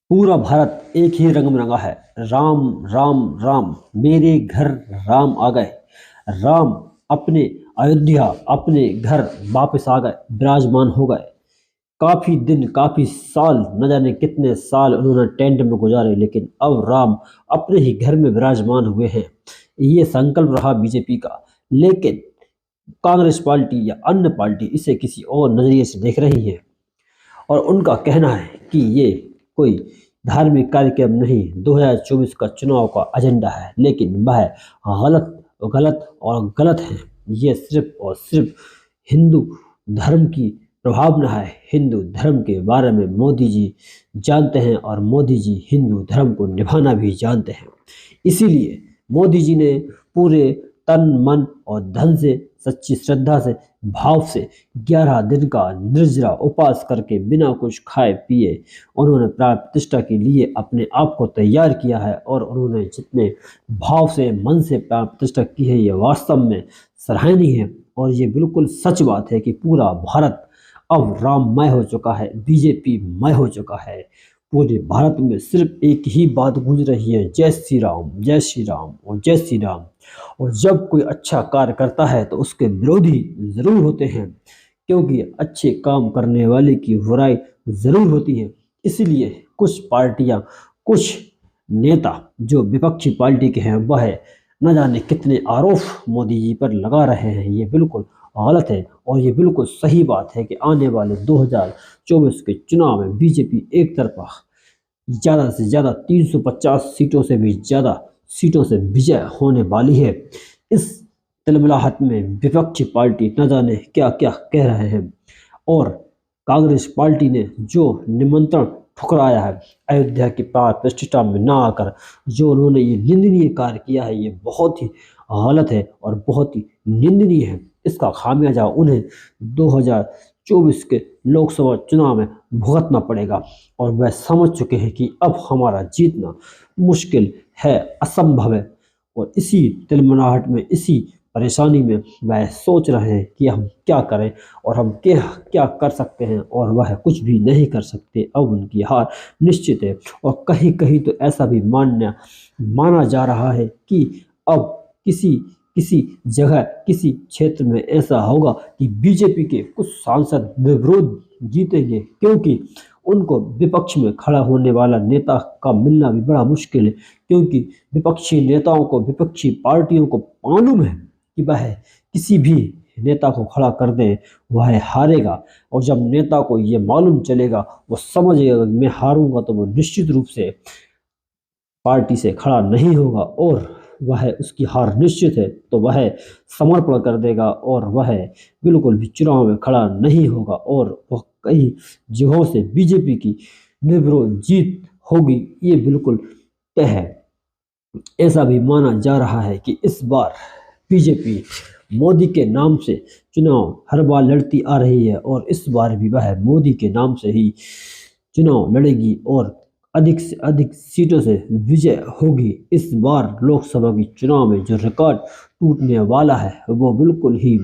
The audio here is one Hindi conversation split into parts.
पूरा भारत एक ही रंग में रंगा है। राम राम राम, मेरे घर राम आ गए। राम अपने अयोध्या अपने घर वापस आ गए, विराजमान हो गए। काफी दिन, काफी साल, न जाने कितने साल उन्होंने टेंट में गुजारे, लेकिन अब राम अपने ही घर में विराजमान हुए हैं। ये संकल्प रहा बीजेपी का। लेकिन कांग्रेस पार्टी या अन्य पार्टी इसे किसी और नजरिए से देख रही है और उनका कहना है कि ये कोई धार्मिक कार्यक्रम नहीं, 2024 का चुनाव का एजेंडा है। लेकिन वह गलत गलत और गलत है। ये सिर्फ और सिर्फ हिंदू धर्म की प्रभावना है। हिंदू धर्म के बारे में मोदी जी जानते हैं और मोदी जी हिंदू धर्म को निभाना भी जानते हैं। इसीलिए मोदी जी ने पूरे तन मन और धन से, सच्ची श्रद्धा से, भाव से 11 दिन का निर्जला उपवास करके बिना कुछ खाए पिए उन्होंने प्राण प्रतिष्ठा के लिए अपने आप को तैयार किया है। और उन्होंने जितने भाव से, मन से प्राण प्रतिष्ठा की है, ये वास्तव में सराहनीय है। और ये बिल्कुल सच बात है कि पूरा भारत अब राममय हो चुका है, बीजेपी मय हो चुका है। पूरे भारत में सिर्फ एक ही बात गूंज रही है, जय श्री राम, जय श्री राम और जय श्री राम। और जब कोई अच्छा कार्य करता है तो उसके विरोधी जरूर होते हैं, क्योंकि अच्छे काम करने वाले की बुराई जरूर होती है। इसलिए कुछ पार्टियां, कुछ नेता जो विपक्षी पार्टी के हैं, वह न जाने कितने आरोप मोदी जी पर लगा रहे हैं। ये बिल्कुल गलत है और ये बिल्कुल सही बात है कि आने वाले 2024 के चुनाव में बीजेपी एक तरफा ज़्यादा से ज़्यादा 350 सीटों से भी ज़्यादा सीटों से विजय होने वाली है। इस तिलमिलाहट में विपक्षी पार्टी न जाने क्या क्या कह रहे हैं। और कांग्रेस पार्टी ने जो निमंत्रण ठुकराया है, अयोध्या की प्राण प्रतिष्ठा में ना आकर जो उन्होंने ये निंदनीय कार्य किया है, ये बहुत ही गलत है और बहुत ही निंदनीय है। इसका खामियाजा उन्हें 2024 के लोकसभा चुनाव में भुगतना पड़ेगा। और वह समझ चुके हैं कि अब हमारा जीतना मुश्किल है, असंभव है। और इसी तिलमिलाहट में, इसी परेशानी में वह सोच रहे हैं कि हम क्या करें और हम क्या क्या कर सकते हैं, और वह कुछ भी नहीं कर सकते। अब उनकी हार निश्चित है। और कहीं कहीं तो ऐसा भी माना जा रहा है कि अब किसी किसी जगह, किसी क्षेत्र में ऐसा होगा कि बीजेपी के कुछ सांसद निर्विरोध जीतेंगे, क्योंकि उनको विपक्ष में खड़ा होने वाला नेता का मिलना भी बड़ा मुश्किल है। क्योंकि विपक्षी नेताओं को, विपक्षी पार्टियों को मालूम है कि वह किसी भी नेता को खड़ा कर दे वह हारेगा। और जब नेता को ये मालूम चलेगा, वो समझेगा कि मैं हारूंगा, तो वो निश्चित रूप से पार्टी से खड़ा नहीं होगा और वह, उसकी हार निश्चित है, तो वह समर्पण कर देगा और वह बिल्कुल भी चुनाव में खड़ा नहीं होगा। और वह कई जगहों से बीजेपी की निर्विरोध जीत होगी, ये बिल्कुल तय है। ऐसा भी माना जा रहा है कि इस बार बीजेपी मोदी के नाम से चुनाव हर बार लड़ती आ रही है और इस बार भी वह मोदी के नाम से ही चुनाव लड़ेगी और अधिक से अधिक सीटों से विजय होगी। इस बार लोकसभा की चुनाव में जो रिकॉर्ड टूटने वाला है, वो बिल्कुल ही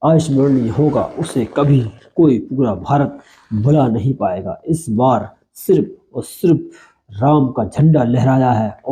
अविस्मरणीय होगा। उसे कभी कोई पूरा भारत भुला नहीं पाएगा। इस बार सिर्फ और सिर्फ राम का झंडा लहराया है। और